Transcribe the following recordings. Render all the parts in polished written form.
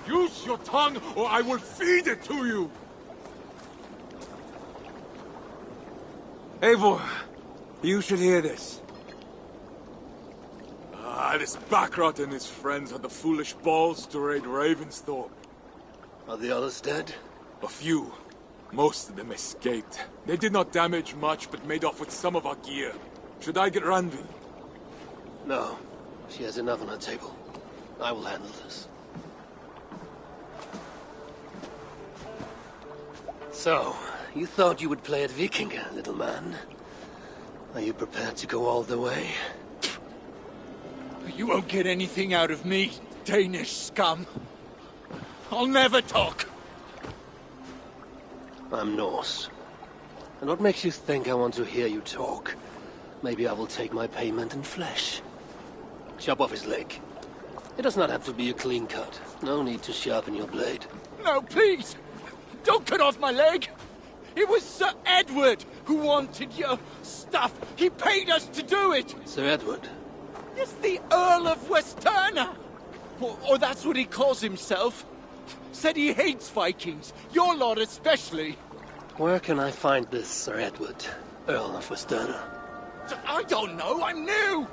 Use your tongue, or I will feed it to you! Eivor, you should hear this. This Backrot and his friends had the foolish balls to raid Ravensthorpe. Are the others dead? A few. Most of them escaped. They did not damage much, but made off with some of our gear. Should I get Randvi? No. She has enough on her table. I will handle this. So, you thought you would play at Vikinga, little man? Are you prepared to go all the way? You won't get anything out of me, Danish scum. I'll never talk. I'm Norse. And what makes you think I want to hear you talk? Maybe I will take my payment in flesh. Chop off his leg. It does not have to be a clean cut. No need to sharpen your blade. No, please! Don't cut off my leg! It was Sir Edward who wanted your stuff. He paid us to do it! Sir Edward? Yes, the Earl of Westerna! Or that's what he calls himself. Said he hates Vikings, your lot especially. Where can I find this Sir Edward, Earl of Westerna? I don't know, I'm new!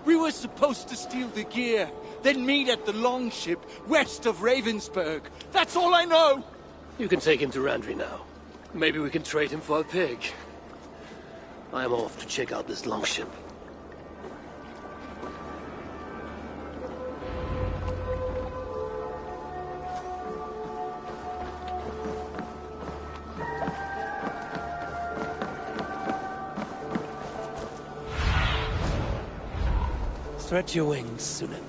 We were supposed to steal the gear, then meet at the longship west of Ravensburg. That's all I know! You can take him to Randvi now. Maybe we can trade him for a pig. I am off to check out this longship. Stretch your wings, Sunan.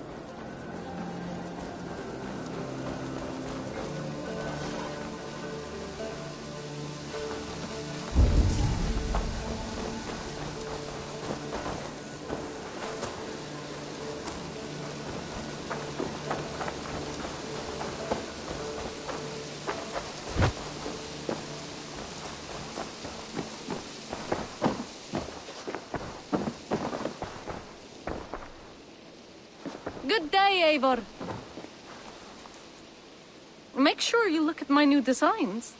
Eivor. Make sure you look at my new designs.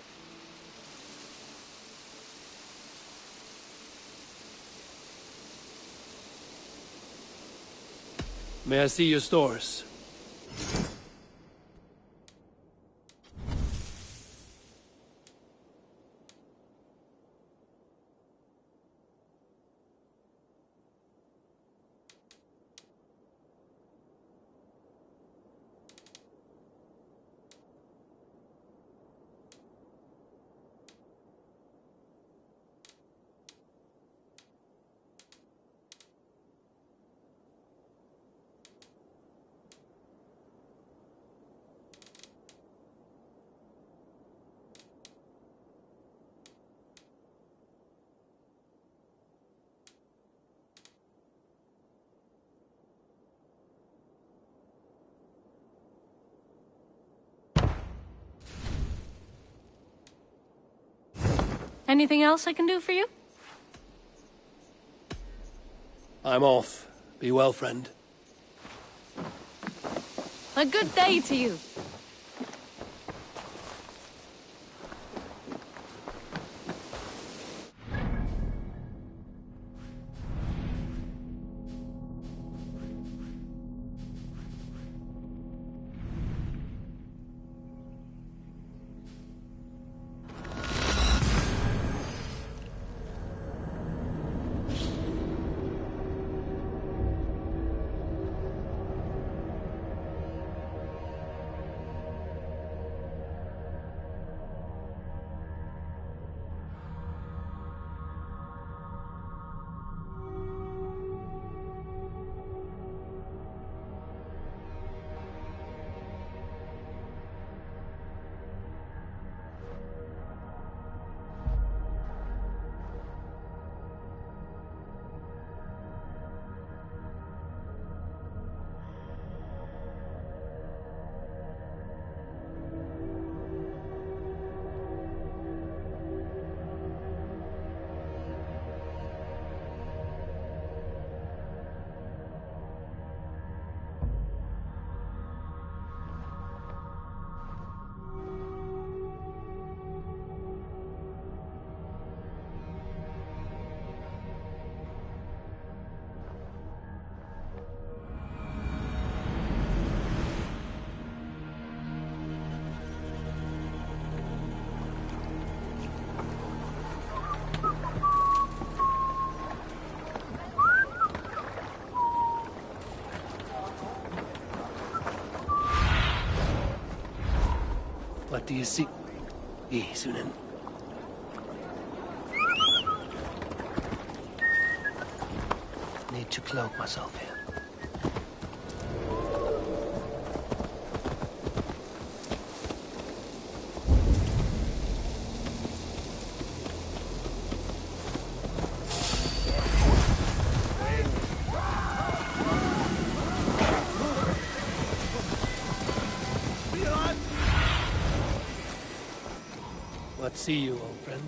May I see your stores? Anything else I can do for you? I'm off. Be well, friend. A good day to you. What do you see? Sunan. Need to cloak myself here. What see you, old friend?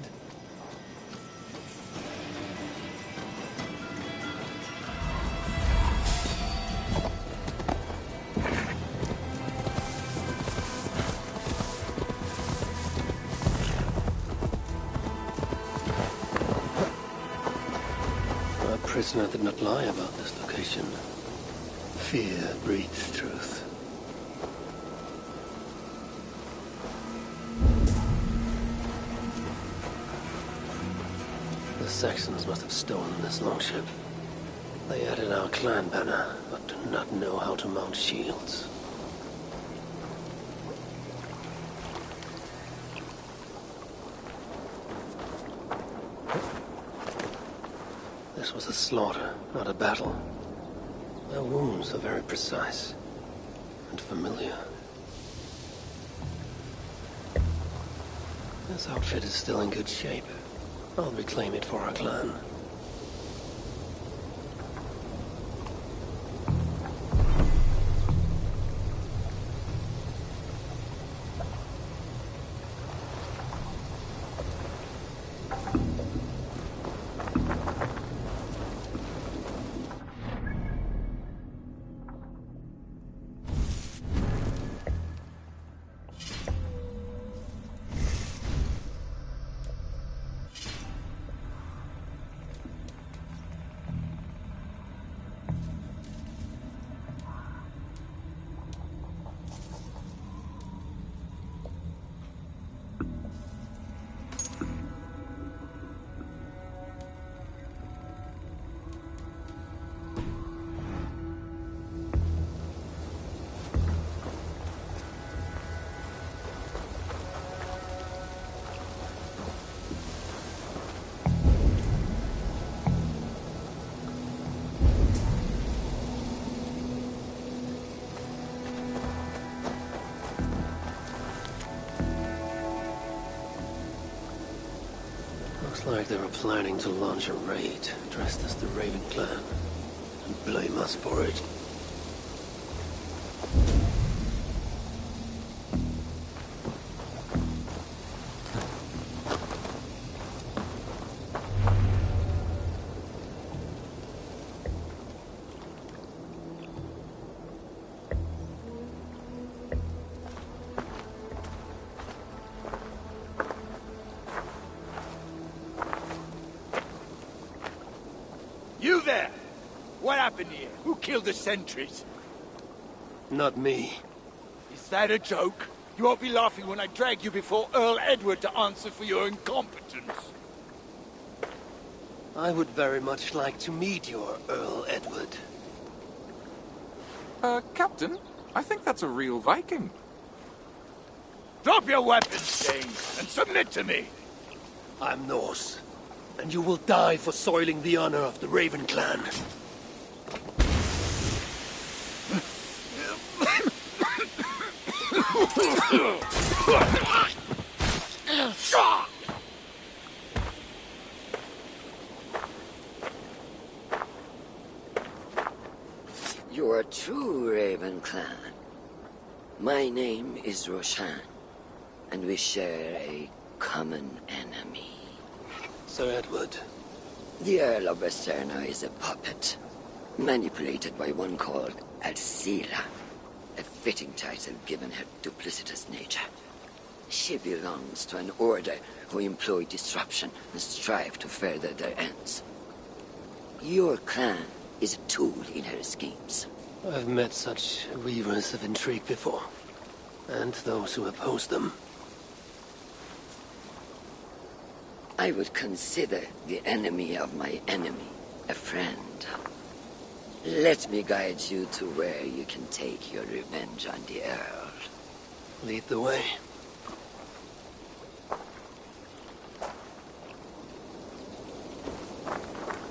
Our prisoner did not lie about this location. Fear breeds truth. The Saxons must have stolen this longship. They added our clan banner, but do not know how to mount shields. This was a slaughter, not a battle. Their wounds are very precise and familiar. This outfit is still in good shape. I'll reclaim it for our clan. Looks like they were planning to launch a raid, dressed as the Raven Clan, and blame us for it. You there! What happened here? Who killed the sentries? Not me. Is that a joke? You won't be laughing when I drag you before Earl Edward to answer for your incompetence. I would very much like to meet your Earl Edward. Captain, I think that's a real Viking. Drop your weapons, Dane, and submit to me! I'm Norse, and you will die for soiling the honor of the Raven Clan. You are true, Raven Clan. My name is Roshan, and we share a common enemy. Sir Edward. The Earl of Westerna is a puppet, manipulated by one called Alcila, a fitting title given her duplicitous nature. She belongs to an order who employ disruption and strive to further their ends. Your clan is a tool in her schemes. I've met such weavers of intrigue before, and those who oppose them. I would consider the enemy of my enemy a friend. Let me guide you to where you can take your revenge on the Earl. Lead the way.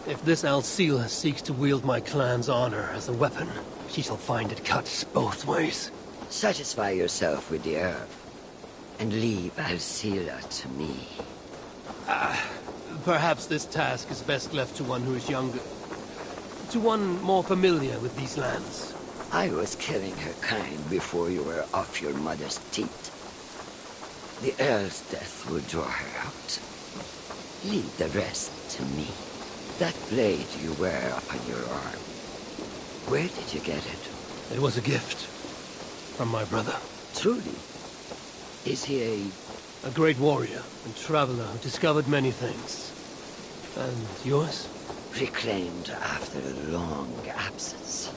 If this Alcila seeks to wield my clan's honor as a weapon, she shall find it cuts both ways. Satisfy yourself with the Earl, and leave Alcila to me. Perhaps this task is best left to one who is younger. To one more familiar with these lands. I was killing her kind before you were off your mother's teat. The Earl's death will draw her out. Leave the rest to me. That blade you wear upon your arm, where did you get it? It was a gift from my brother. Truly? Is he A great warrior and traveler who discovered many things. And yours? reclaimed after a long absence?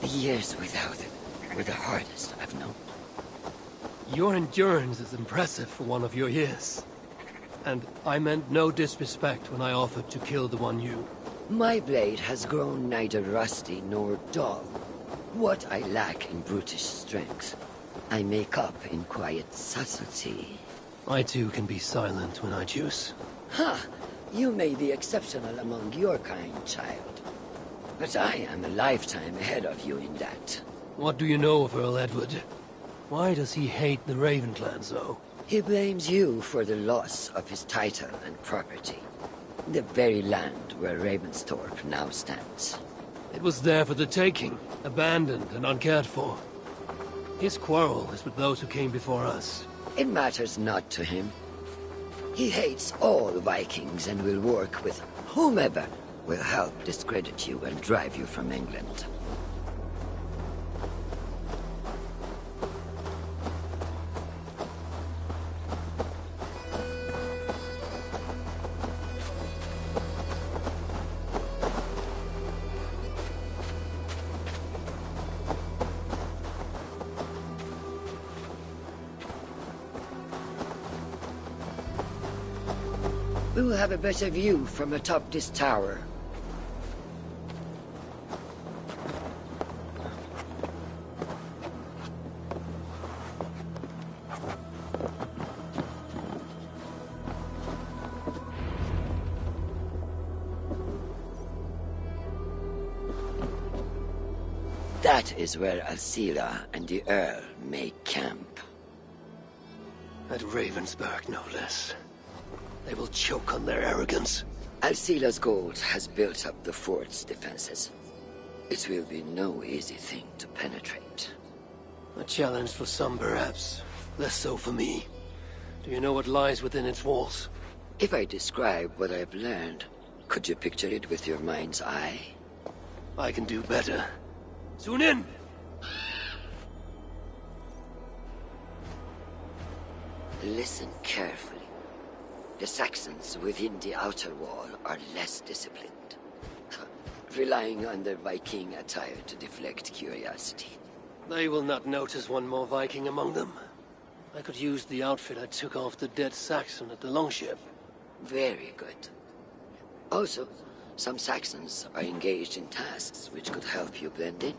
The years without it were the hardest I've known. Your endurance is impressive for one of your years. And I meant no disrespect when I offered to kill the one you... My blade has grown neither rusty nor dull. What I lack in brutish strength, I make up in quiet subtlety. I too can be silent when I choose. Ha! You may be exceptional among your kind, child. But I am a lifetime ahead of you in that. What do you know of Earl Edward? Why does he hate the Raven Clan so? He blames you for the loss of his title and property. The very land where Ravensthorpe now stands. It was there for the taking, abandoned and uncared for. His quarrel is with those who came before us. It matters not to him. He hates all Vikings and will work with whomever will help discredit you and drive you from England. We will have a better view from atop this tower. That is where Alcila and the Earl make camp. At Ravensburg, no less. They will choke on their arrogance. Alcila's gold has built up the fort's defenses. It will be no easy thing to penetrate. A challenge for some, perhaps. Less so for me. Do you know what lies within its walls? If I describe what I've learned, could you picture it with your mind's eye? I can do better. Soon in! Listen carefully. The Saxons within the outer wall are less disciplined, relying on their Viking attire to deflect curiosity. They will not notice one more Viking among them. I could use the outfit I took off the dead Saxon at the longship. Very good. Also, some Saxons are engaged in tasks which could help you blend in.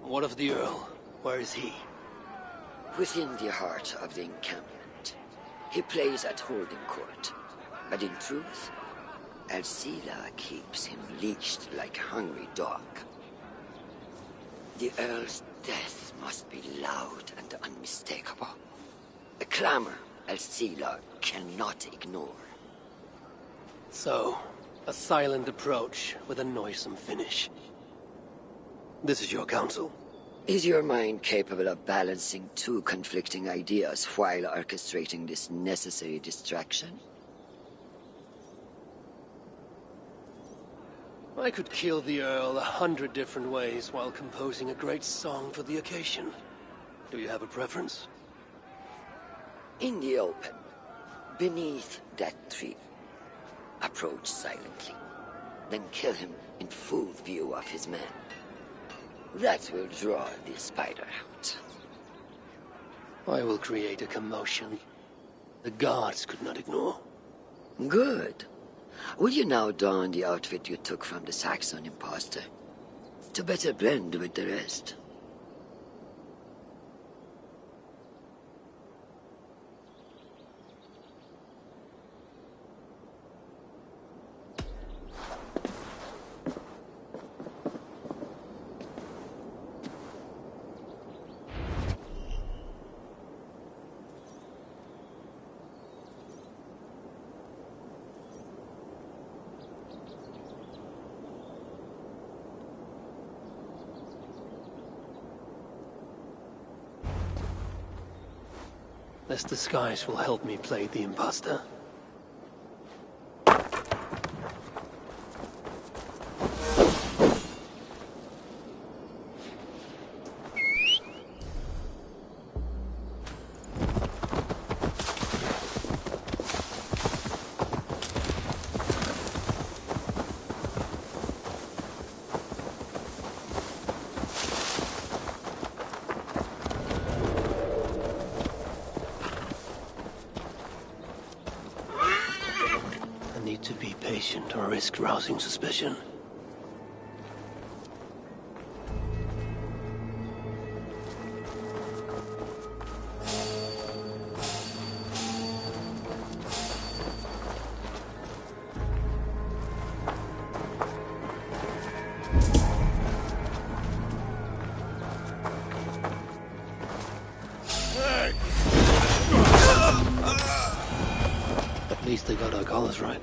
What of the Earl? Where is he? Within the heart of the encampment. He plays at holding court, but in truth, Alcila keeps him leashed like a hungry dog. The Earl's death must be loud and unmistakable. A clamor Alcila cannot ignore. So, a silent approach with a noisome finish. This is your counsel. Is your mind capable of balancing two conflicting ideas while orchestrating this necessary distraction? I could kill the Earl 100 different ways while composing a great song for the occasion. Do you have a preference? In the open, beneath that tree. Approach silently, then kill him in full view of his men. That will draw the spider out. I will create a commotion the guards could not ignore. Good. Will you now don the outfit you took from the Saxon imposter? To better blend with the rest. This disguise will help me play the imposter. To be patient or risk rousing suspicion. At least they got our colors right.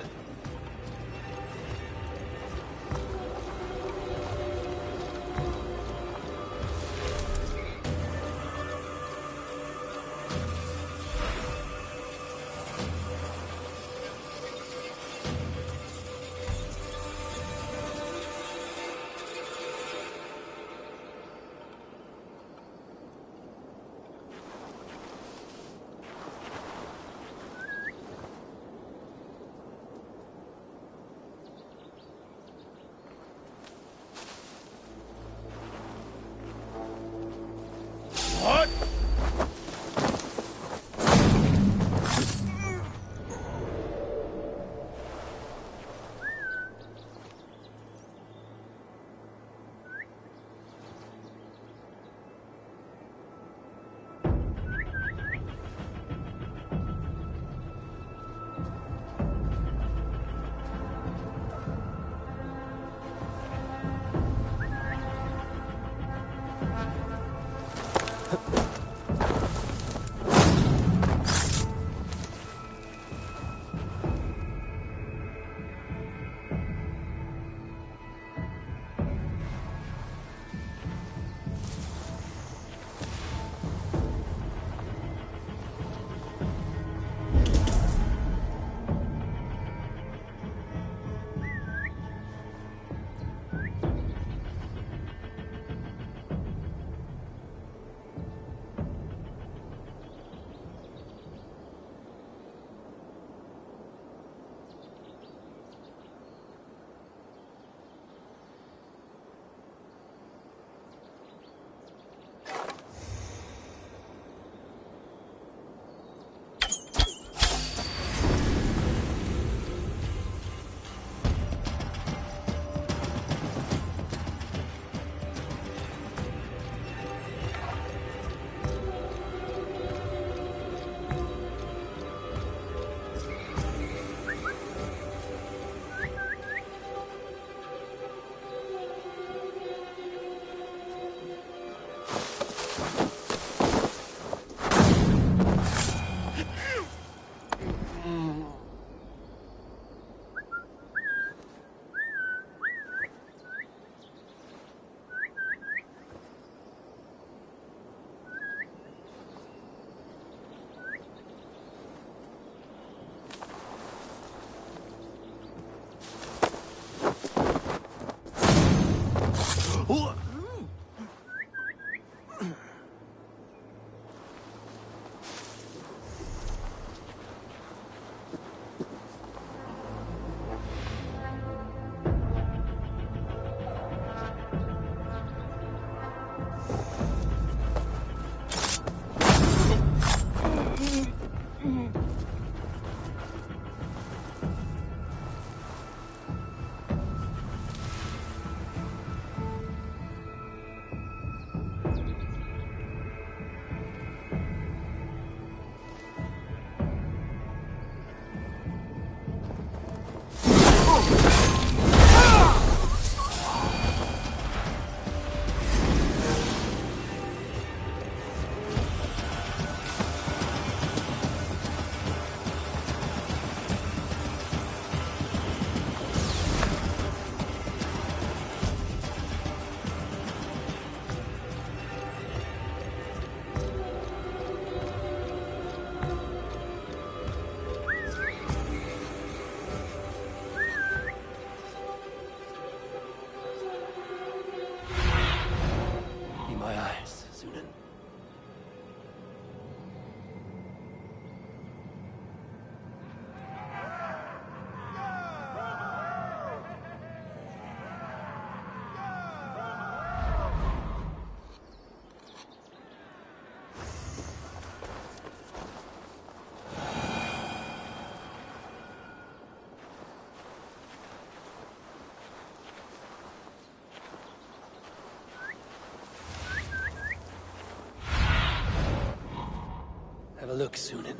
a look, Sunan.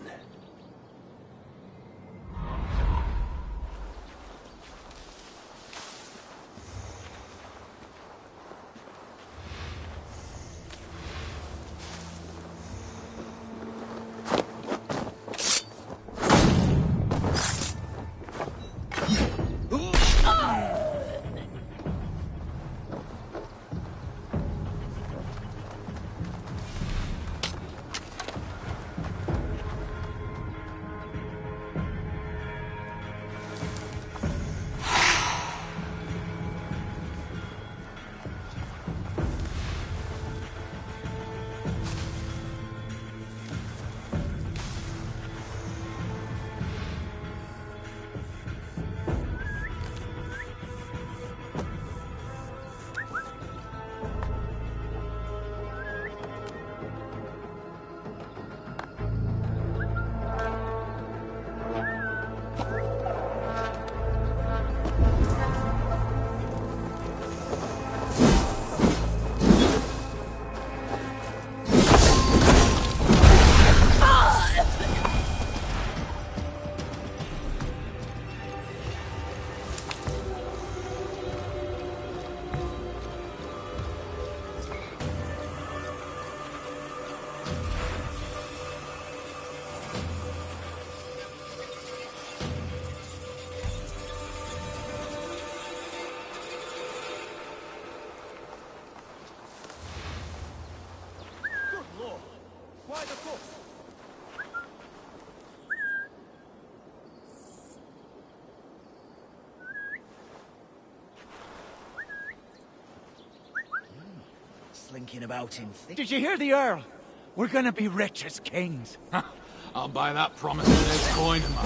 Slinking about in Did you hear the Earl? We're gonna be rich as kings. I'll buy that promise with his coin in my...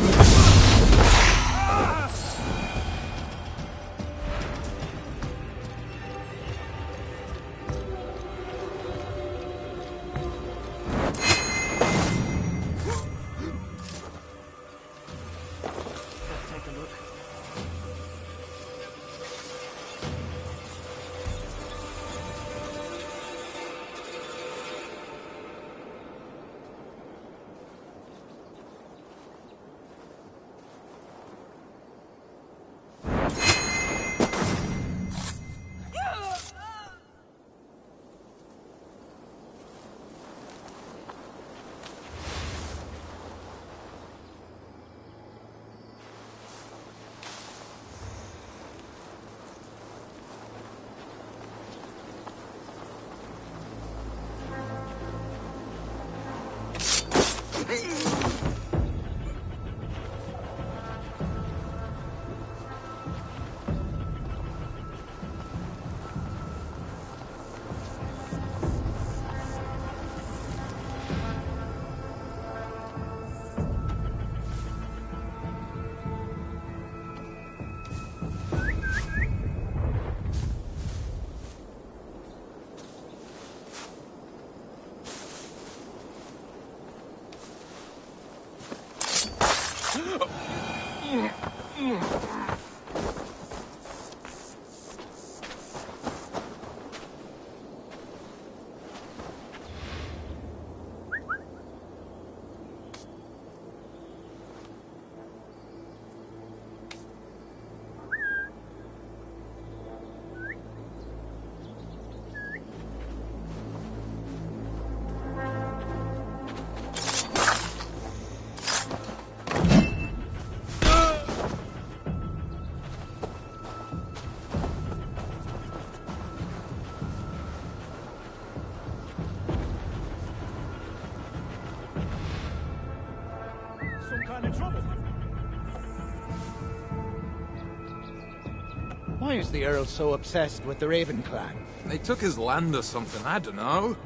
Why is the Earl so obsessed with the Raven clan? They took his land or something, I don't know.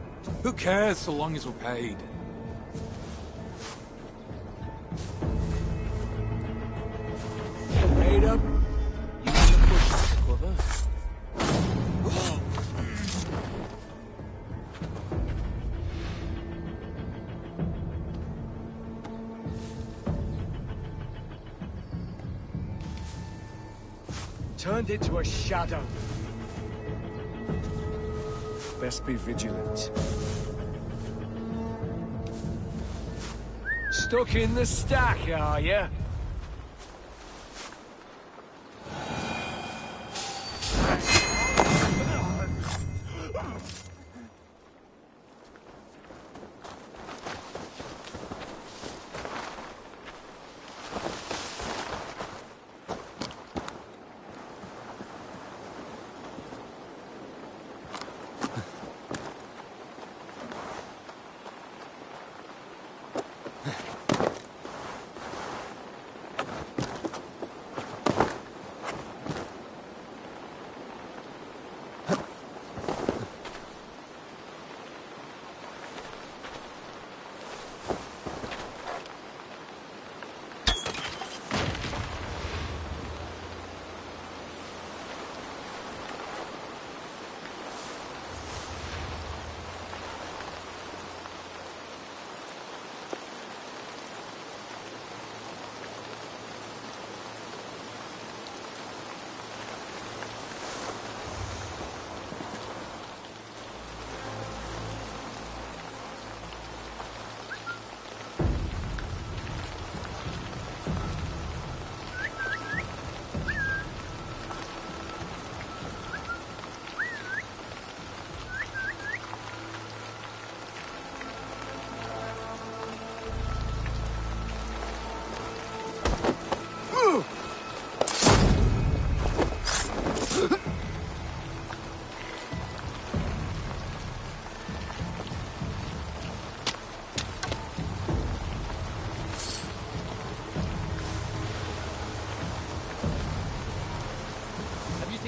Who cares so long as we're paid? Wait up. You want to push the cover? Turned into a shadow. Best be vigilant. Stuck in the stack, are you?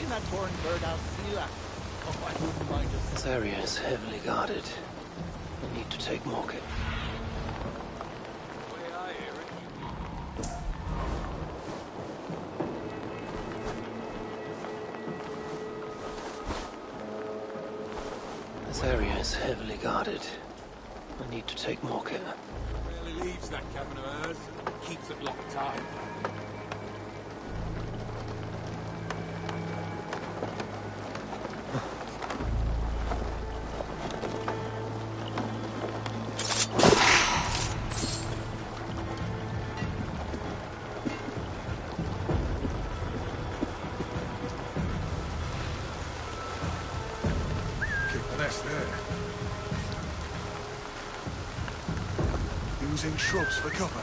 That torn bird out Sela. Oh, I wouldn't mind us. This area is heavily guarded. I need to take more care. This area is heavily guarded. I need to take more care. Rarely leaves that cabin of hers. Keeps it locked tight. Using shrubs for cover.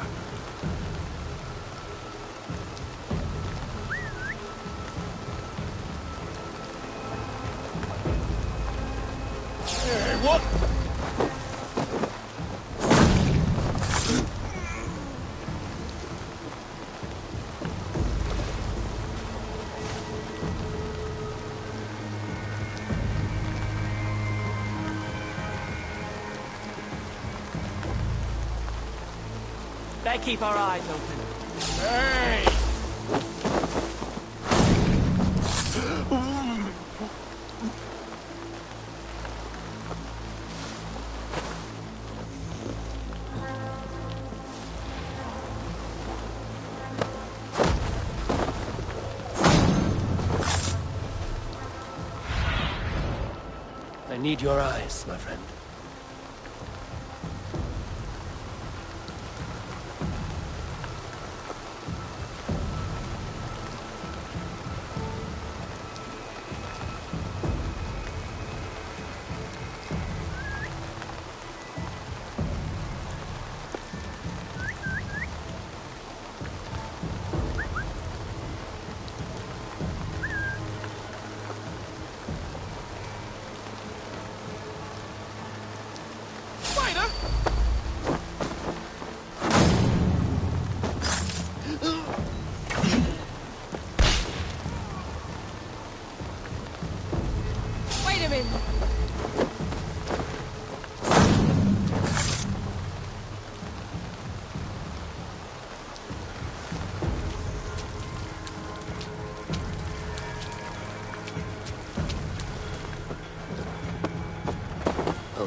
Hey, what? Better keep our eyes open. Hey! I need your eyes, my friend.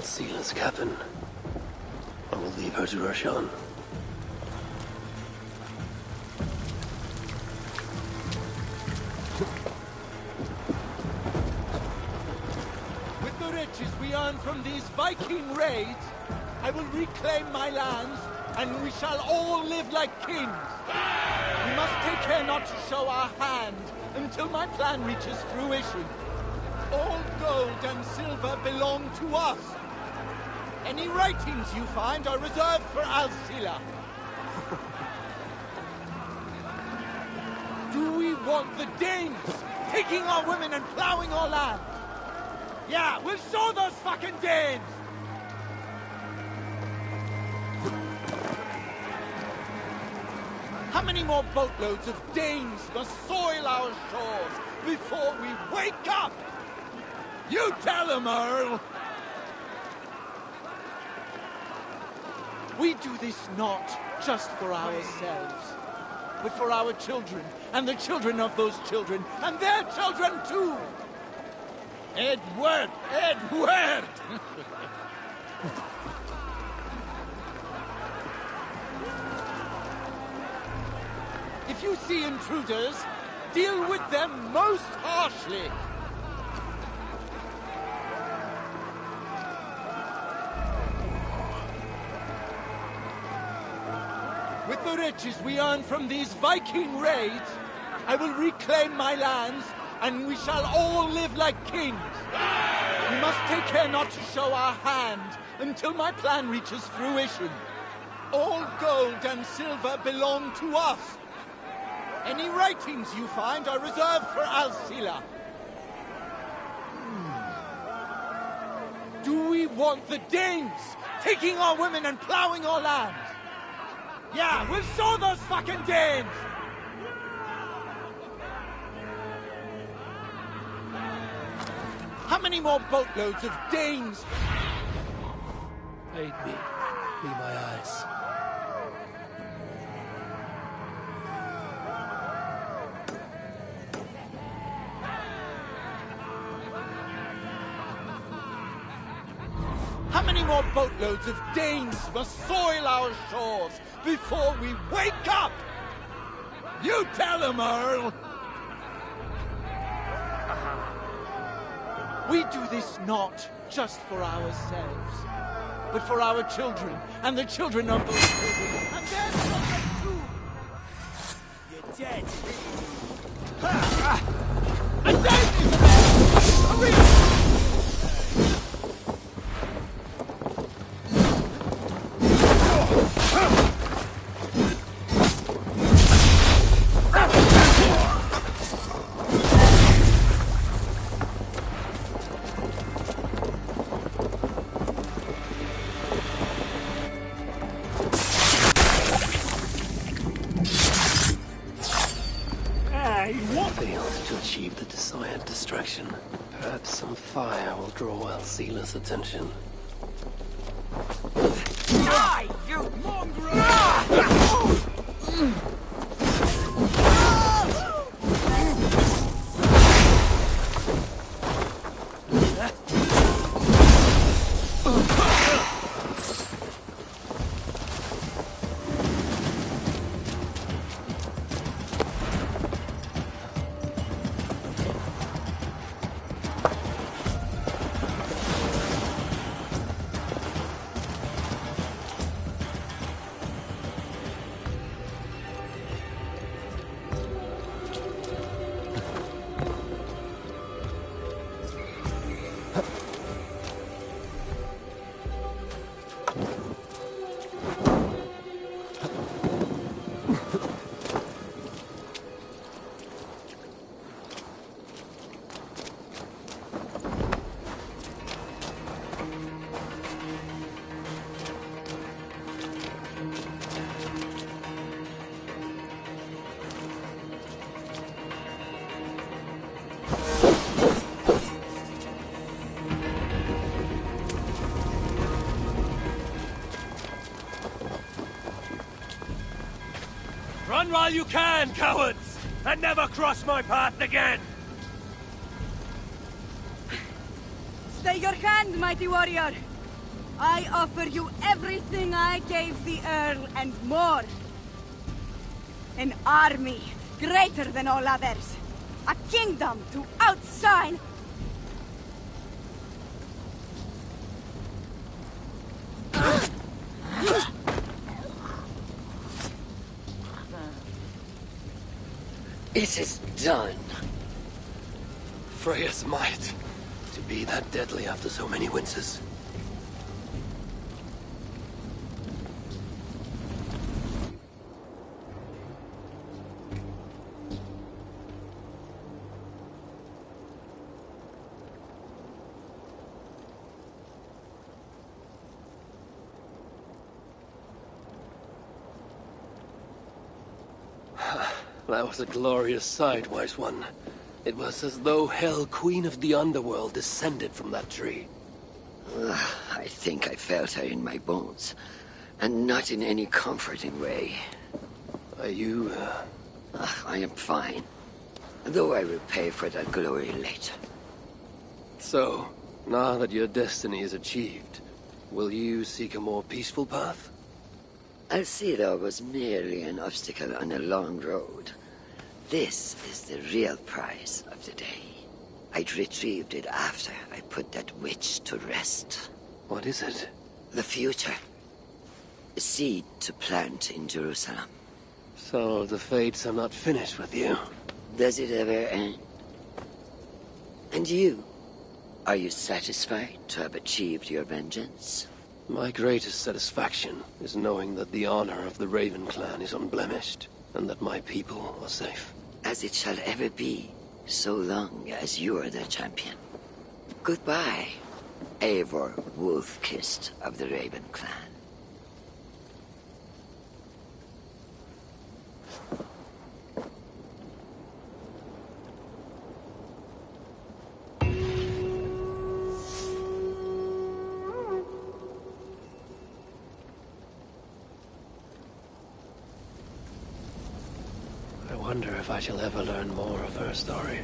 Sela's cabin. I will leave her to Roshan. With the riches we earn from these Viking raids, I will reclaim my lands and we shall all live like kings. We must take care not to show our hand until my plan reaches fruition. All gold and silver belong to us. Any writings you find are reserved for Alcila. Do we want the Danes taking our women and plowing our land? Yeah, we'll show those fucking Danes! How many more boatloads of Danes must soil our shores before we wake up? You tell them, Earl! We do this not just for ourselves, but for our children, and the children of those children, and their children too! Edward! Edward! If you see intruders, deal with them most harshly. With the riches we earn from these Viking raids, I will reclaim my lands, and we shall all live like kings. We must take care not to show our hand until my plan reaches fruition. All gold and silver belong to us. Any writings you find are reserved for Alcila. Do we want the Danes taking our women and plowing our land? Yeah, we'll show those fucking Danes! How many more boatloads of Danes? Aid me. Be my eyes. How many more boatloads of Danes must soil our shores before we wake up? You tell them, Earl! We do this not just for ourselves, but for our children, and the children of those children, and their children too! You're dead! A Dane is there! Hurry! Failed to achieve the desired distraction. Perhaps some fire will draw Alcila's attention. Die, you mongrel! Run while you can, cowards! And never cross my path again! Stay your hand, mighty warrior! I offer you everything I gave the Earl and more. An army greater than all others. A kingdom to outshine. It is done. Freya's might. To be that deadly after so many winters. That was a glorious sight, wise one. It was as though Hell, Queen of the Underworld, descended from that tree. I think I felt her in my bones, and not in any comforting way. Are you, I am fine, though I will pay for that glory later. So, now that your destiny is achieved, will you seek a more peaceful path? Alcida was merely an obstacle on a long road. This is the real prize of the day. I'd retrieved it after I put that witch to rest. What is it? The future. A seed to plant in Jerusalem. So the fates are not finished with you? Does it ever end? And you? Are you satisfied to have achieved your vengeance? My greatest satisfaction is knowing that the honor of the Raven clan is unblemished, and that my people are safe. As it shall ever be, so long as you are their champion. Goodbye, Eivor Wolf-Kissed of the Raven clan. I wonder if I shall ever learn more of her story.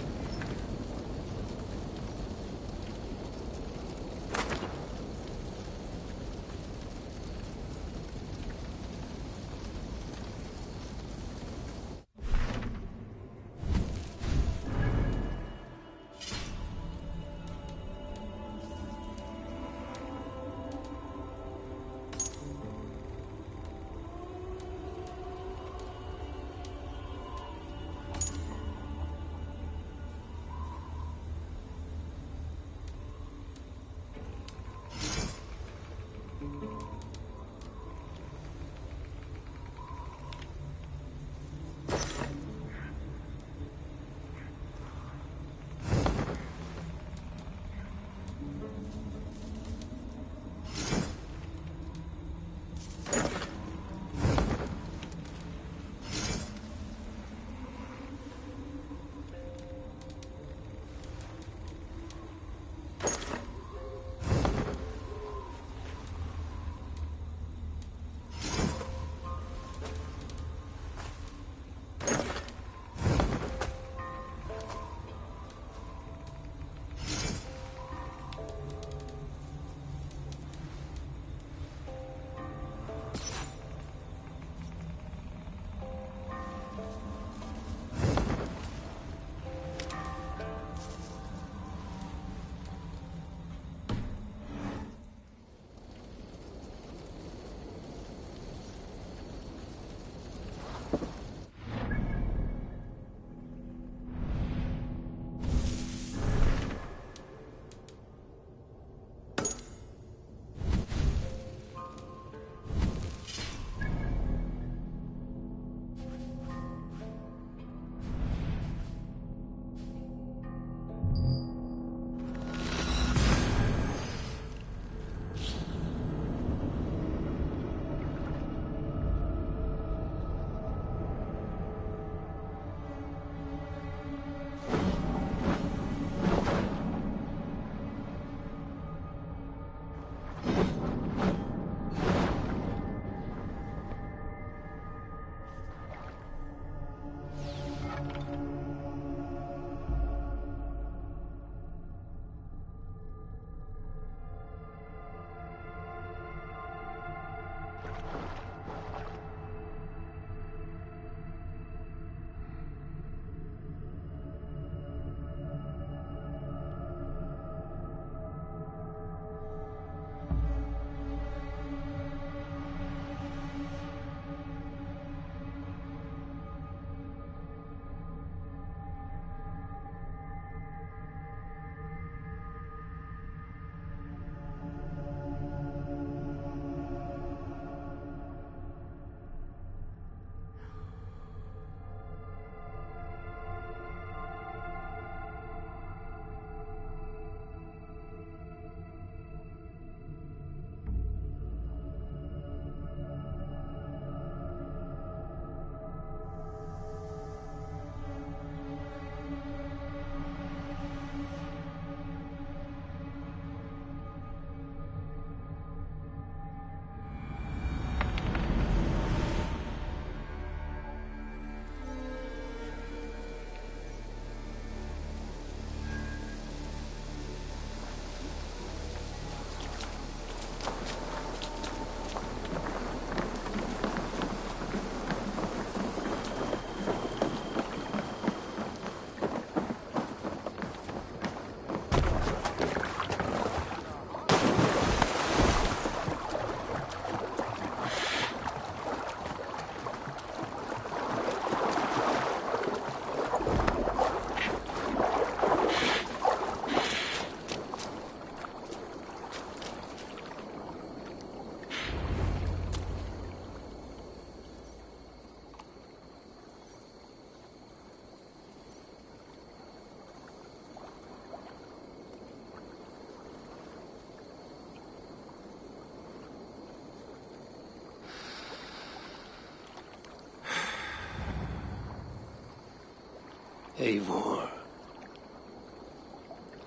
Eivor.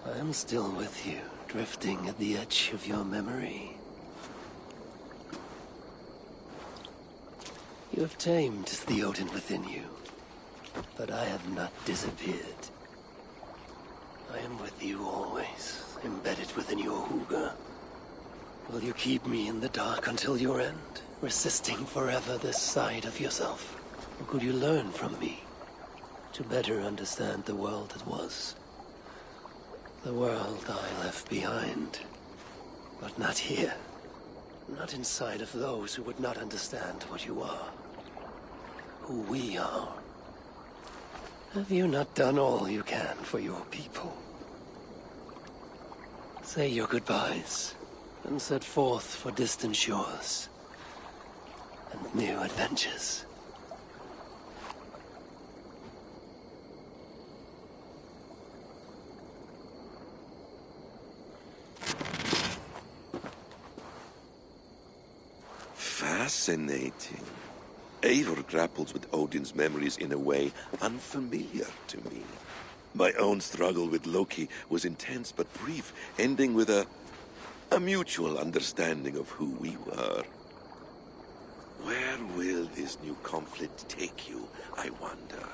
I am still with you, drifting at the edge of your memory. You have tamed the Odin within you, but I have not disappeared. I am with you always, embedded within your hooga. Will you keep me in the dark until your end, resisting forever this side of yourself? Or could you learn from me to better understand the world that was? The world I left behind, but not here. Not inside of those who would not understand what you are. Who we are. Have you not done all you can for your people? Say your goodbyes, and set forth for distant shores and new adventures. Fascinating. Eivor grapples with Odin's memories in a way unfamiliar to me. My own struggle with Loki was intense but brief, ending with a mutual understanding of who we were. Where will this new conflict take you, I wonder?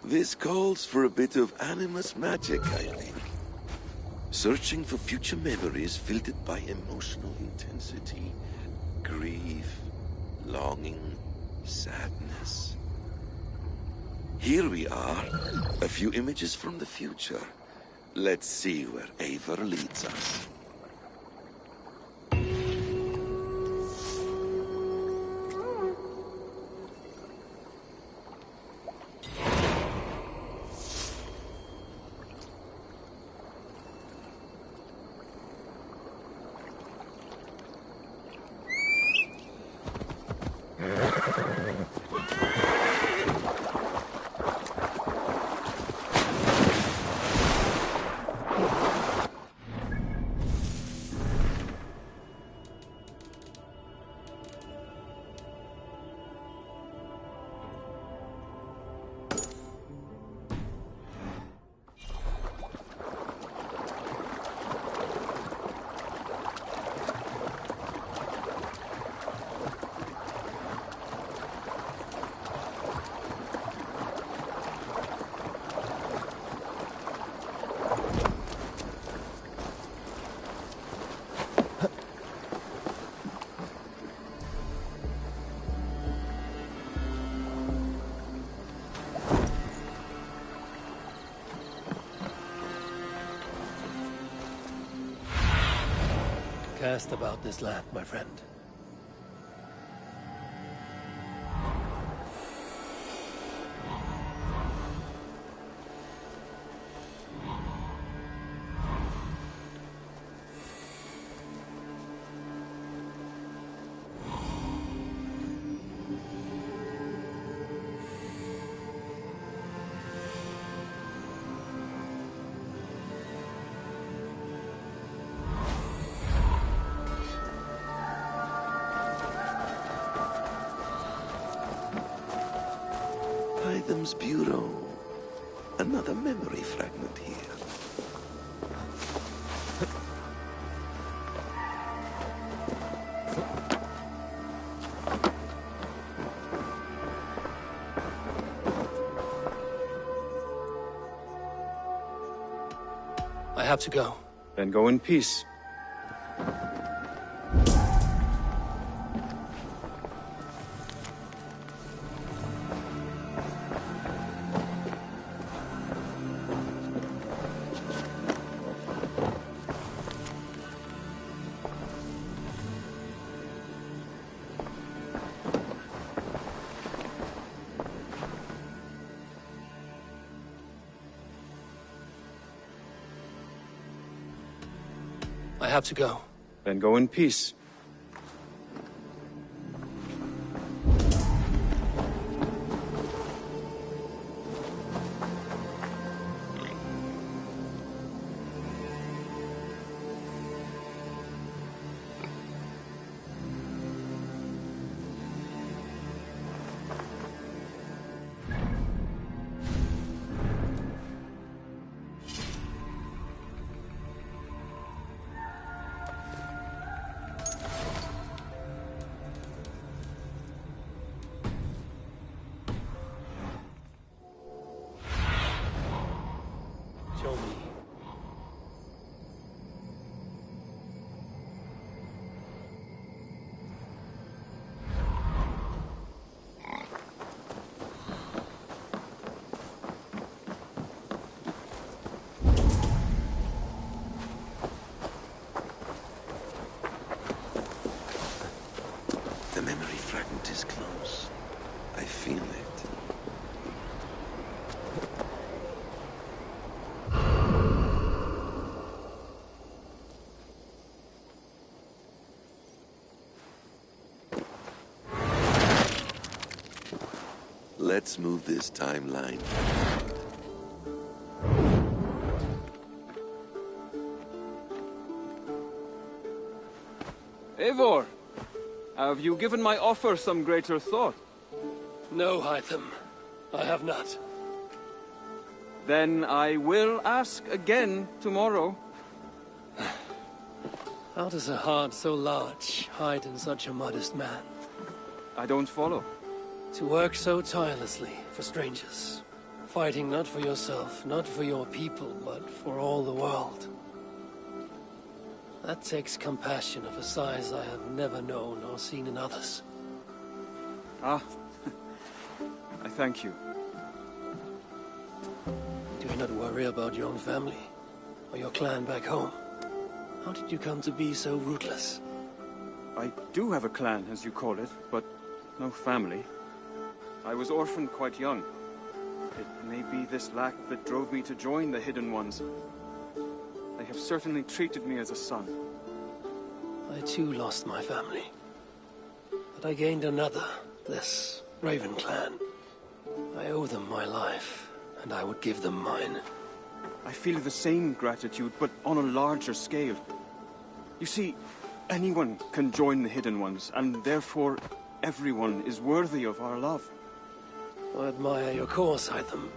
This calls for a bit of animus magic, I think. Searching for future memories filtered by emotional intensity. Grief, longing, sadness. Here we are, a few images from the future. Let's see where Eivor leads us. Cast about this land, my friend. Adam's Bureau. Another memory fragment here. I have to go. Then go in peace. I have to go. Then go in peace. fragment is close. I feel it. Let's move this timeline. Eivor! Have you given my offer some greater thought? No, Hytham. I have not. Then I will ask again tomorrow. How does a heart so large hide in such a modest man? I don't follow. To work so tirelessly for strangers. Fighting not for yourself, not for your people, but for all the world. That takes compassion of a size I have never known or seen in others. Ah, I thank you. Do you not worry about your own family? Or your clan back home? How did you come to be so rootless? I do have a clan, as you call it, but no family. I was orphaned quite young. It may be this lack that drove me to join the Hidden Ones. They have certainly treated me as a son. I too lost my family. But I gained another, this Raven clan. I owe them my life, and I would give them mine. I feel the same gratitude, but on a larger scale. You see, anyone can join the Hidden Ones, and therefore everyone is worthy of our love. I admire your cause, Hytham.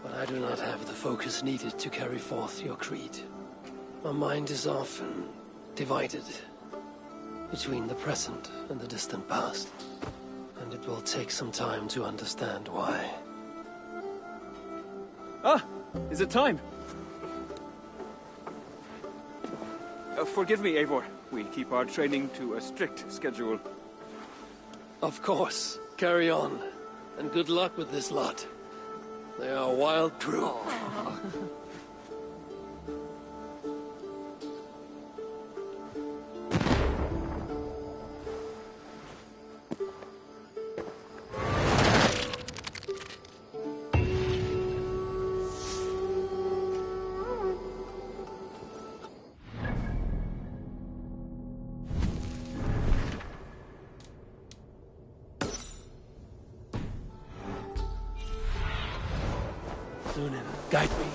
But I do not have the focus needed to carry forth your creed. My mind is often divided between the present and the distant past. And it will take some time to understand why. Ah! Is it time? Forgive me, Eivor. We keep our training to a strict schedule. Of course. Carry on. And good luck with this lot. They are a wild crew. Odin, guide me.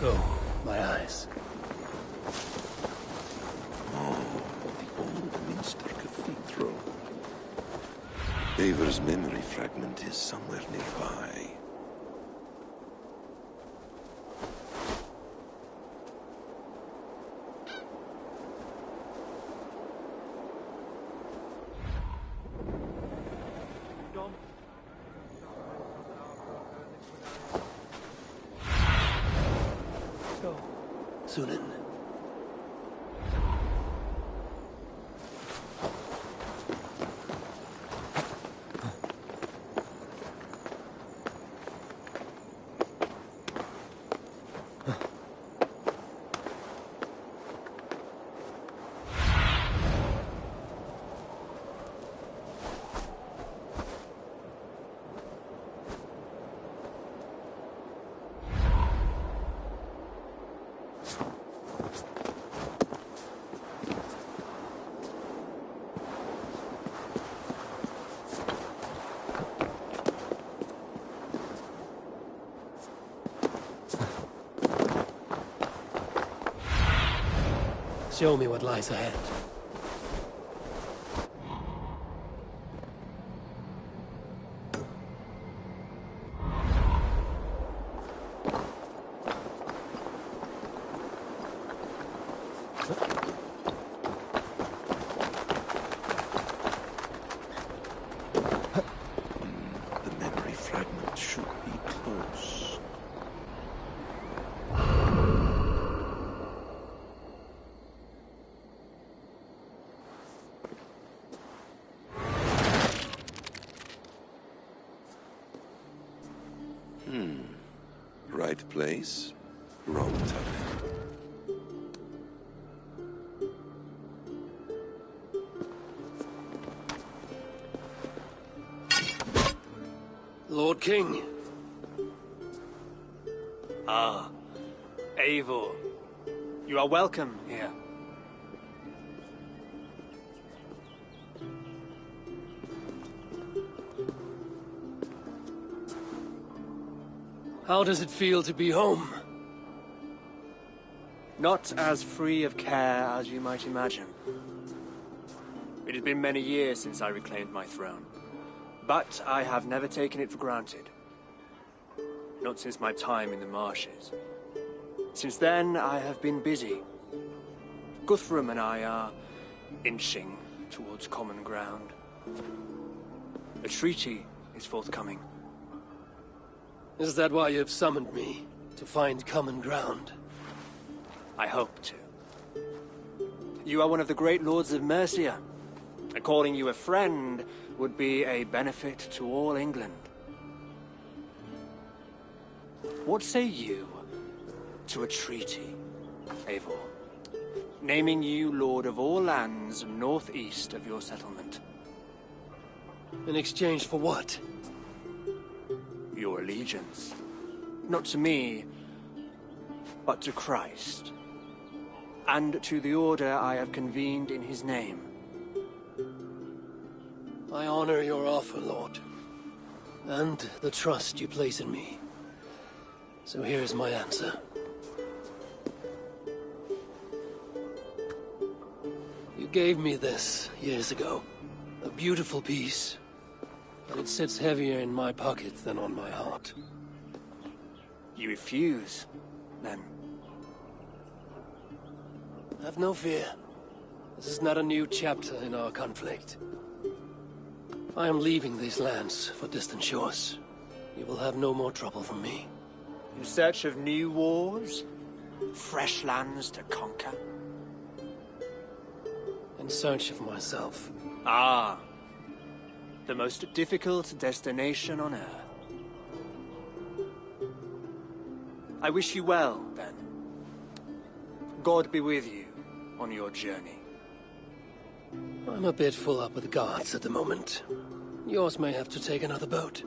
Oh, my eyes. Oh, the old Minster Cathedral. Eivor's memory fragment is somewhere nearby. Sunan. Show me what lies ahead. The memory fragment should be close. Right place, wrong time. Lord King. Ah, Eivor. You are welcome here. How does it feel to be home? Not as free of care as you might imagine. It has been many years since I reclaimed my throne, but I have never taken it for granted. Not since my time in the marshes. Since then, I have been busy. Guthrum and I are inching towards common ground. A treaty is forthcoming. Is that why you've summoned me? To find common ground? I hope to. You are one of the great lords of Mercia, and calling you a friend would be a benefit to all England. What say you to a treaty, Eivor? Naming you lord of all lands northeast of your settlement. In exchange for what? Your allegiance. Not to me, but to Christ. And to the order I have convened in his name. I honor your offer, Lord. And the trust you place in me. So here's my answer. You gave me this years ago. A beautiful piece. But it sits heavier in my pocket than on my heart. You refuse, then? Have no fear. This is not a new chapter in our conflict. I am leaving these lands for distant shores. You will have no more trouble from me. In search of new wars? Fresh lands to conquer? In search of myself. Ah. The most difficult destination on Earth. I wish you well, then. God be with you on your journey. I'm a bit full up with guards at the moment. Yours may have to take another boat.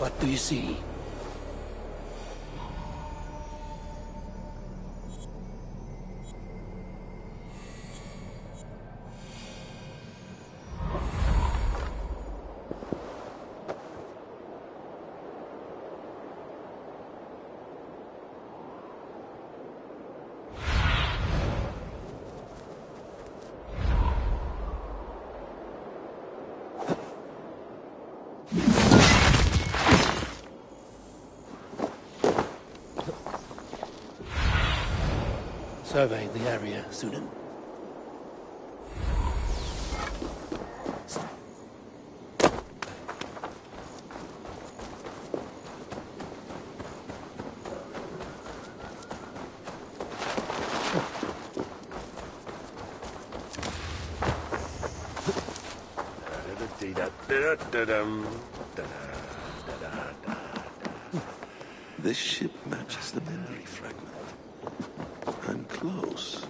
What do you see? Survey the area, Sunan. This ship matches the memory fragment. I'm close.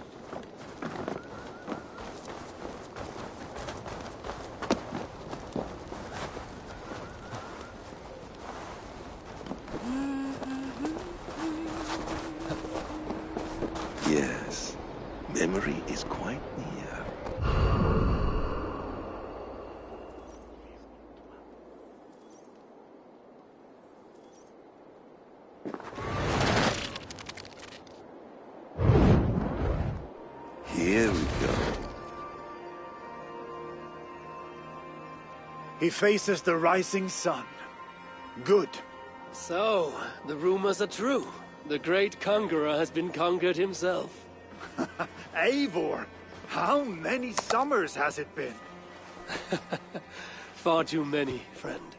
Yes, memory is quite near. Here we go. He faces the rising sun. Good. So, the rumors are true. The great conqueror has been conquered himself. Eivor, how many summers has it been? Far too many, friend.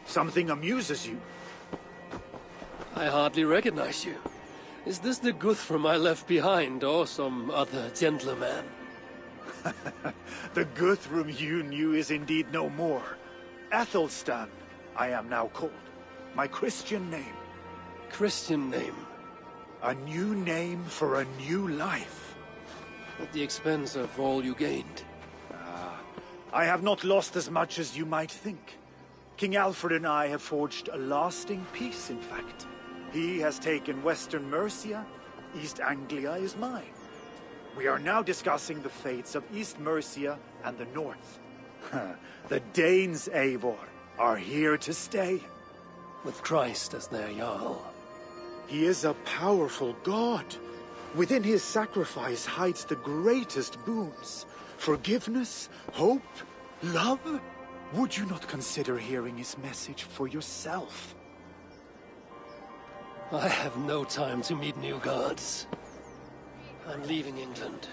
Something amuses you. I hardly recognize you. Is this the Guthrum I left behind, or some other gentleman? The Guthrum you knew is indeed no more. Athelstan, I am now called. My Christian name. Christian name? A new name for a new life. At the expense of all you gained. I have not lost as much as you might think. King Alfred and I have forged a lasting peace, in fact. He has taken Western Mercia. East Anglia is mine. We are now discussing the fates of East Mercia and the North. The Danes, Eivor, are here to stay. With Christ as their Jarl. He is a powerful god. Within his sacrifice hides the greatest boons. Forgiveness, hope, love. Would you not consider hearing his message for yourself? I have no time to meet new gods. I'm leaving England.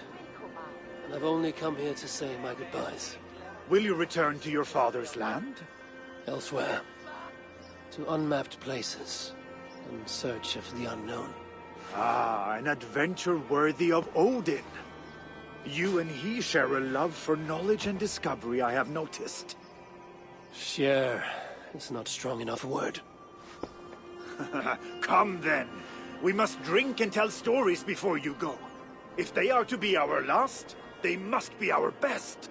And I've only come here to say my goodbyes. Will you return to your father's land? Elsewhere. To unmapped places. In search of the unknown. Ah, an adventure worthy of Odin. You and he share a love for knowledge and discovery, I have noticed. Share is not strong enough a word. Come then. We must drink and tell stories before you go. If they are to be our last, they must be our best.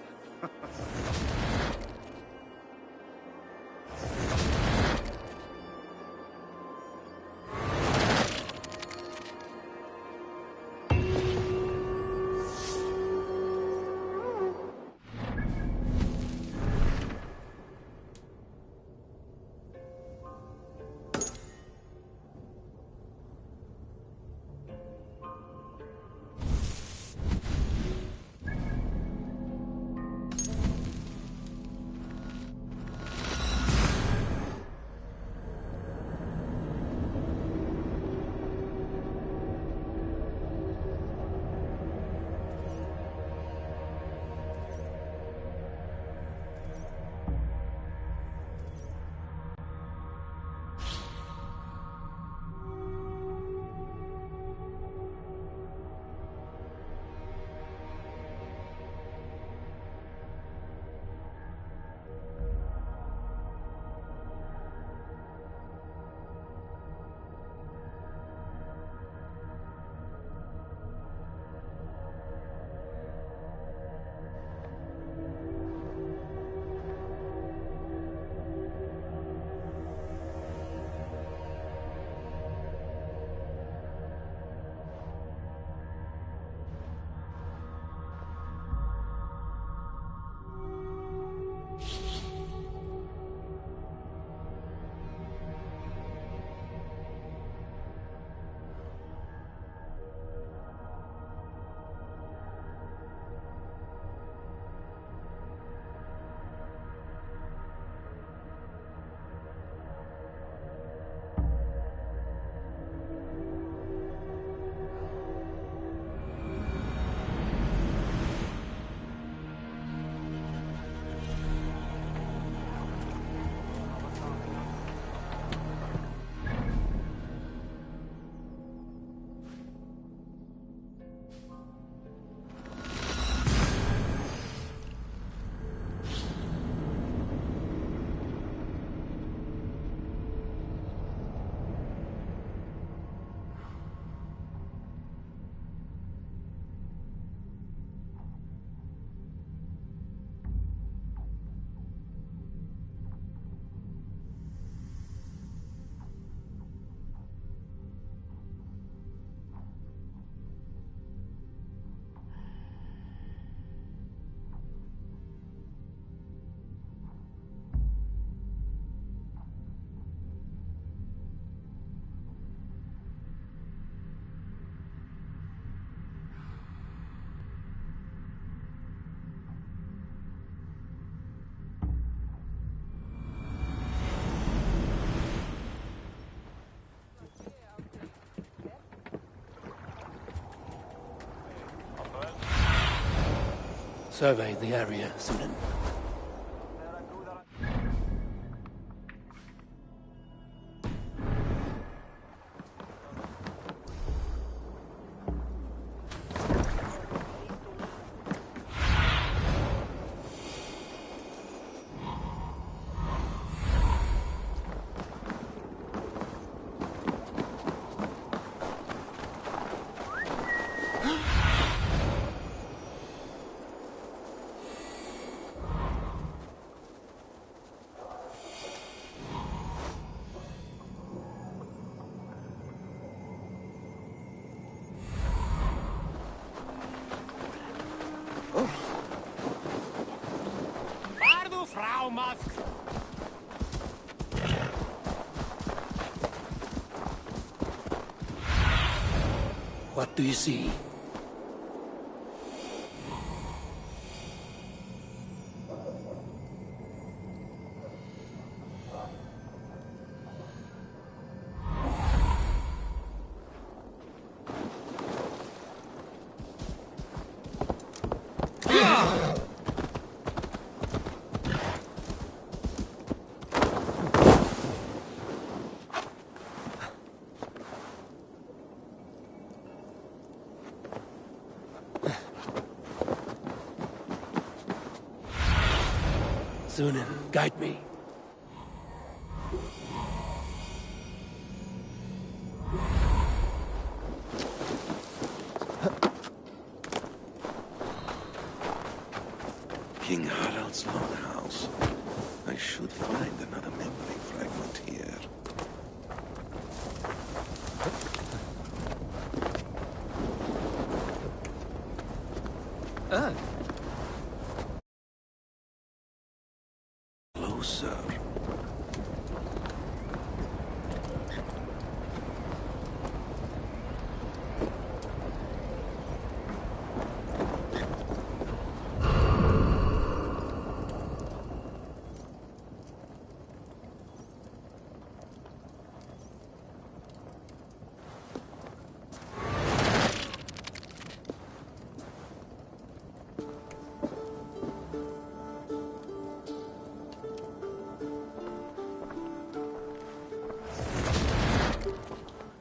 Survey the area, Sunan. What do you see? Sunan, guide me. King Harald's longhouse. I should find another memory fragment here. Closer.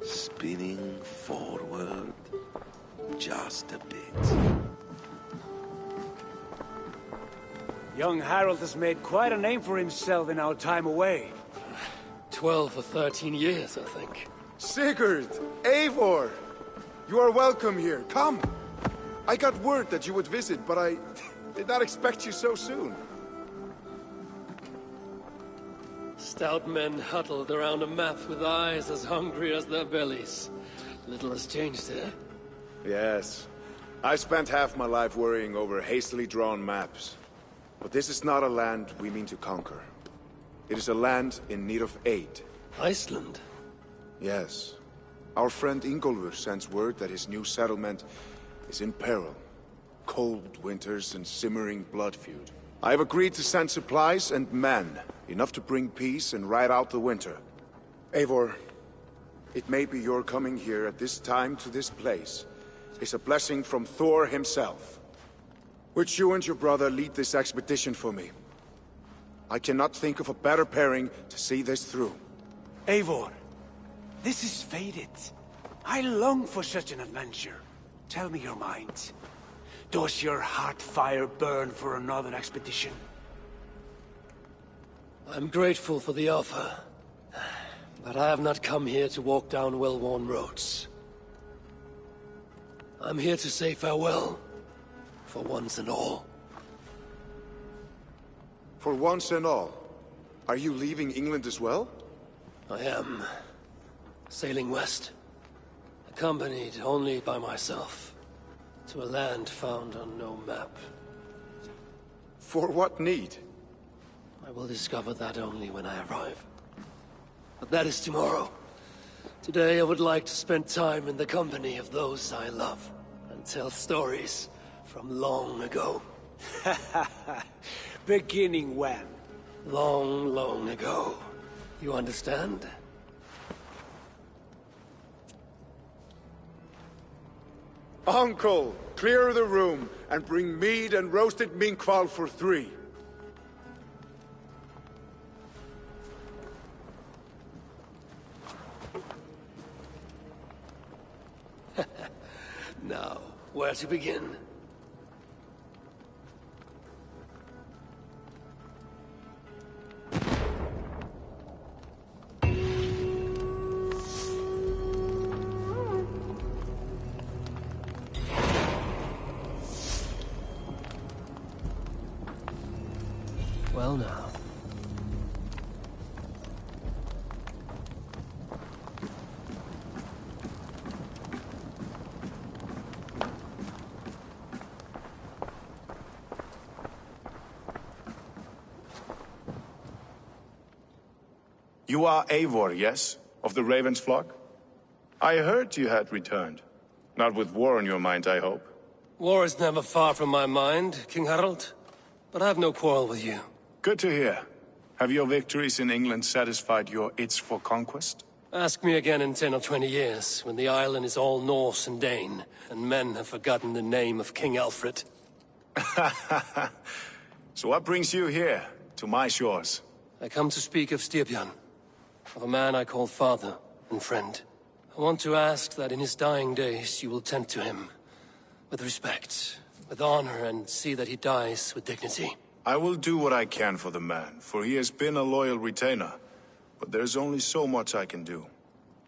Spinning forward just a bit. Young Harold has made quite a name for himself in our time away. 12 or 13 years, I think. Sigurd! Eivor! You are welcome here. Come! I got word that you would visit, but I did not expect you so soon. Stout men huddled around a map with eyes as hungry as their bellies. Little has changed here. Yes. I spent half my life worrying over hastily drawn maps. But this is not a land we mean to conquer. It is a land in need of aid. Iceland? Yes. Our friend Ingólfur sends word that his new settlement is in peril. Cold winters and simmering blood feud. I have agreed to send supplies and men, enough to bring peace and ride out the winter. Eivor, it may be your coming here at this time to this place is a blessing from Thor himself. Would you and your brother lead this expedition for me? I cannot think of a better pairing to see this through. Eivor, this is fated. I long for such an adventure. Tell me your mind. Does your heart fire burn for another expedition? I'm grateful for the offer. But I have not come here to walk down well-worn roads. I'm here to say farewell. For once and all. For once and all? Are you leaving England as well? I am. Sailing west. Accompanied only by myself. To a land found on no map. For what need? I will discover that only when I arrive. But that is tomorrow. Today I would like to spend time in the company of those I love. And tell stories from long ago. Beginning when? Long, long ago. You understand? Uncle! clear the room and bring mead and roasted minkval for 3. Now, where to begin? Well now. You are Eivor, yes? Of the Raven's flock? I heard you had returned. Not with war on your mind, I hope. War is never far from my mind, King Harald. But I have no quarrel with you. Good to hear. Have your victories in England satisfied your itch for conquest? Ask me again in 10 or 20 years, when the island is all Norse and Dane, and men have forgotten the name of King Alfred. So what brings you here, to my shores? I come to speak of Styrbjörn, of a man I call father and friend. I want to ask that in his dying days you will tend to him, with respect, with honor, and see that he dies with dignity. I will do what I can for the man, for he has been a loyal retainer. But there's only so much I can do.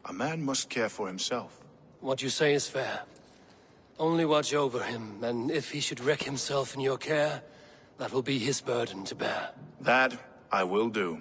A man must care for himself. What you say is fair. Only watch over him, and if he should wreck himself in your care, that will be his burden to bear. That I will do.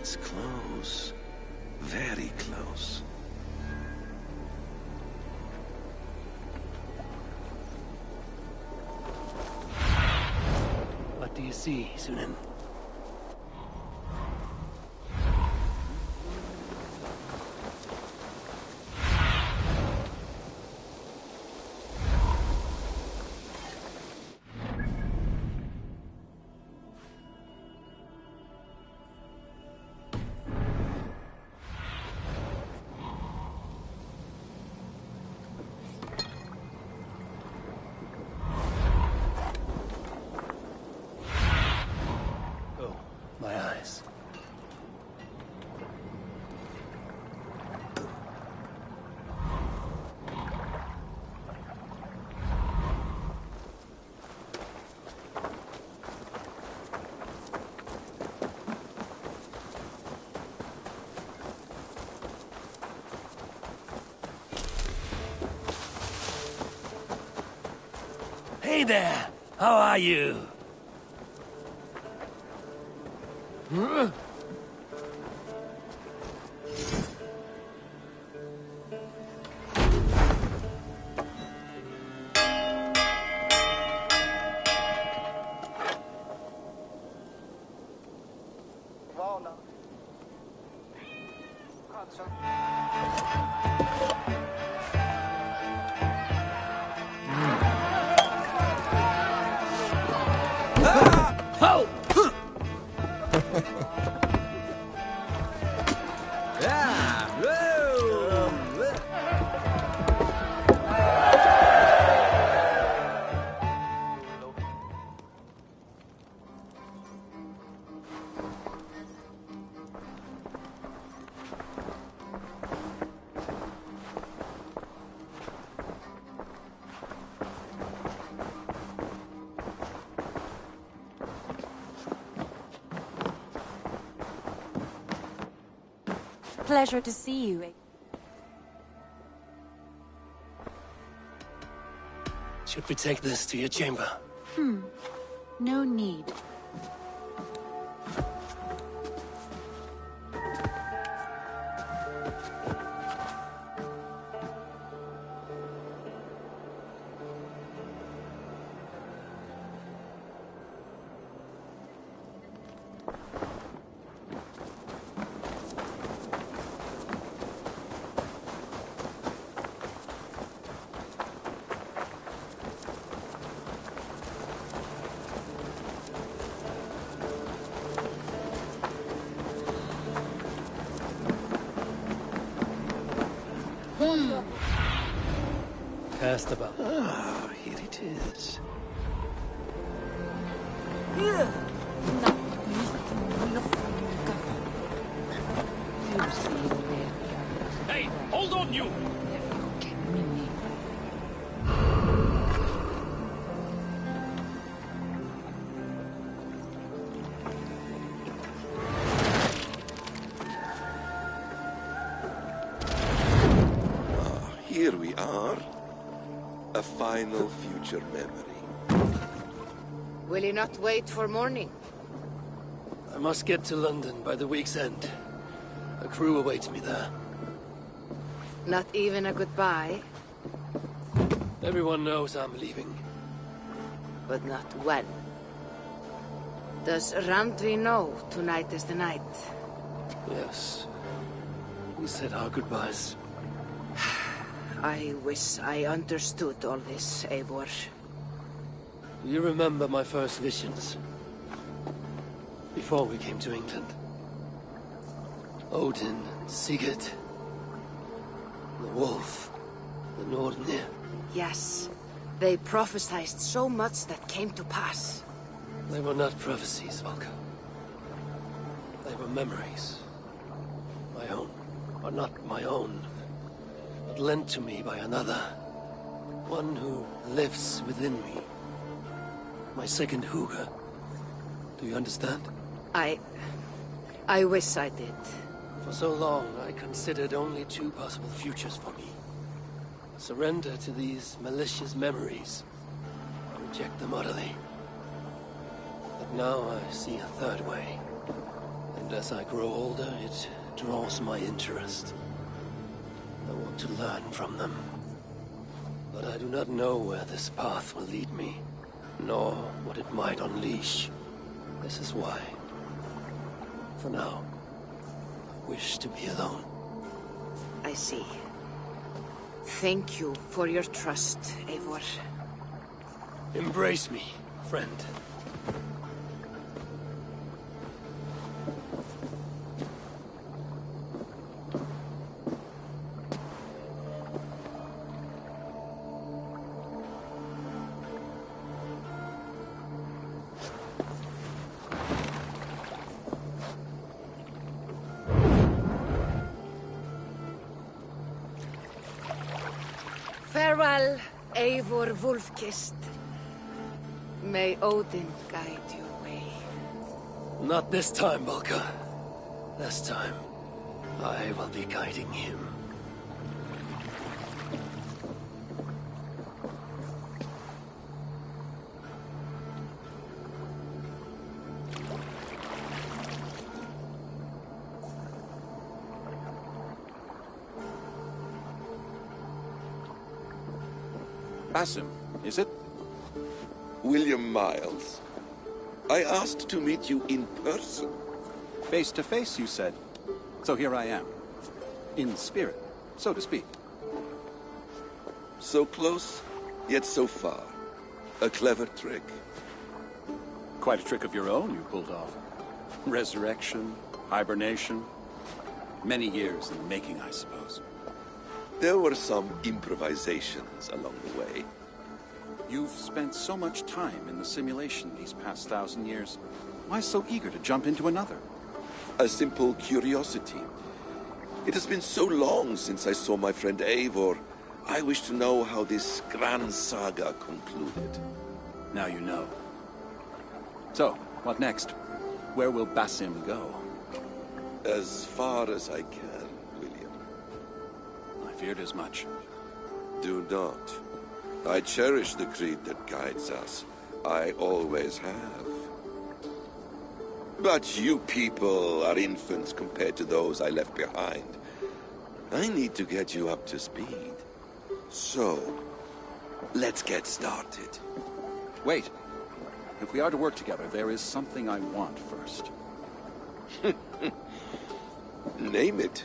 It's close. Very close. What do you see, Sunan? My eyes. Hey there! How are you? Pleasure to see you. Should we take this to your chamber? No need. Cast about. Ah, here it is. Hey, hold on, you! Here we are. A final future memory. Will you not wait for morning? I must get to London by the week's end. A crew awaits me there. Not even a goodbye, Everyone knows I'm leaving. but not when. Does Randvi know tonight is the night? Yes. We said our goodbyes. I wish I understood all this, Eivor. You remember my first visions? Before we came to England. Odin and Sigurd. The wolf. The Nordenir. Yes. They prophesied so much that came to pass. They were not prophecies, Valka. They were memories. My own. Or not my own. But lent to me by another. One who lives within me. My second Huga. Do you understand? I wish I did. For so long, I considered only two possible futures for me. Surrender to these malicious memories, or reject them utterly. But now I see a third way. And as I grow older, it draws my interest. I want to learn from them. But I do not know where this path will lead me, nor what it might unleash. This is why, for now, I wish to be alone. I see. Thank you for your trust, Eivor. Embrace me, friend. Farewell, Eivor Wolf-Kissed. May Odin guide your way. Not this time, Valka. This time, I will be guiding him. Basim, is it? William Miles. I asked to meet you in person. Face to face, you said. So here I am. In spirit, so to speak. So close, yet so far. A clever trick. Quite a trick of your own you pulled off. Resurrection, hibernation. Many years in the making, I suppose. There were some improvisations along the way. You've spent so much time in the simulation these past 1,000 years. Why so eager to jump into another? A simple curiosity. It has been so long since I saw my friend Eivor. I wish to know how this grand saga concluded. Now you know. So, what next? Where will Basim go? As far as I can, William. I feared as much. Do not. I cherish the creed that guides us. I always have. But you people are infants compared to those I left behind. I need to get you up to speed. So, let's get started. Wait. If we are to work together, there is something I want first. Name it.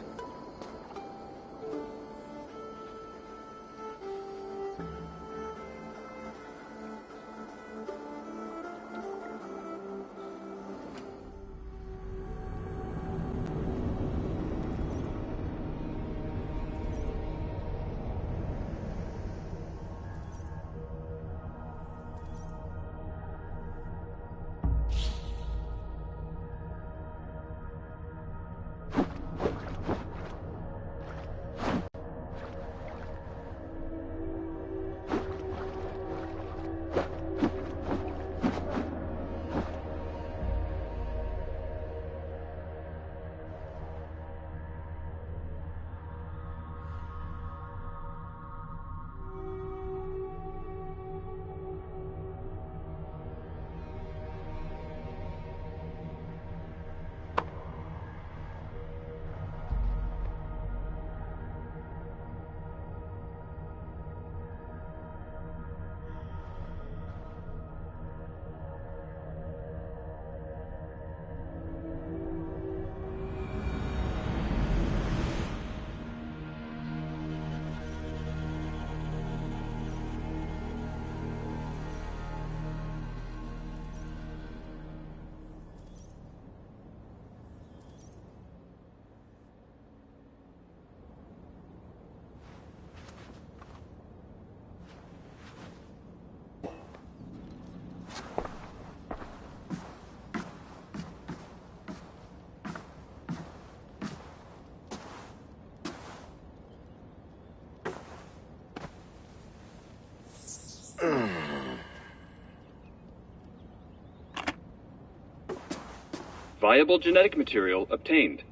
Viable genetic material obtained.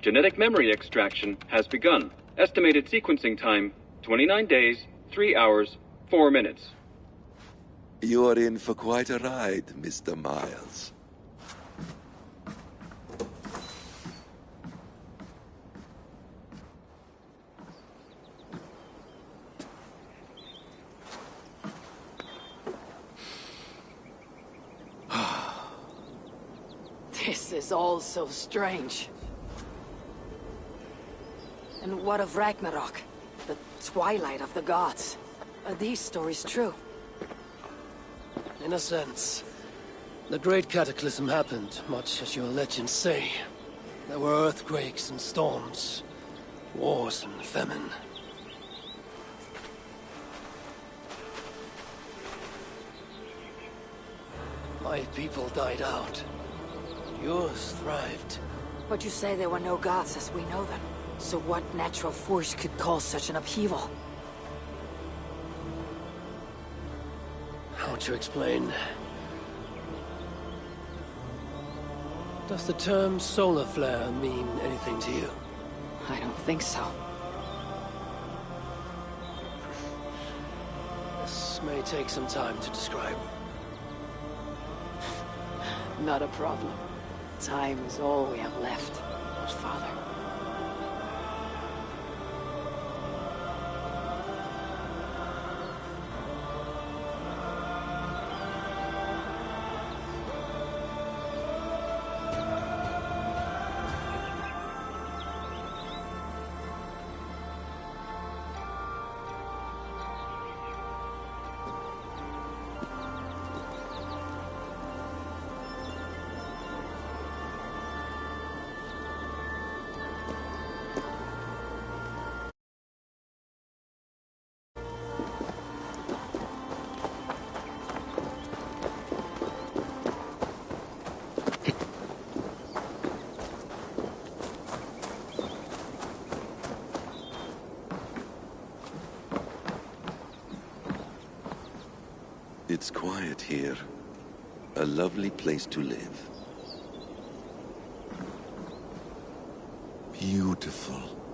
Genetic memory extraction has begun. Estimated sequencing time, 29 days, 3 hours, 4 minutes. You're in for quite a ride, Mr. Miles. This is all so strange. And what of Ragnarok? The twilight of the gods? Are these stories true? In a sense. The Great Cataclysm happened, much as your legends say. There were earthquakes and storms, wars and famine. My people died out. Yours thrived. But you say there were no gods as we know them. So what natural force could cause such an upheaval? How to explain? Does the term solar flare mean anything to you? I don't think so. This may take some time to describe. Not a problem. Time is all we have left, Father. It's quiet here. A lovely place to live. Beautiful.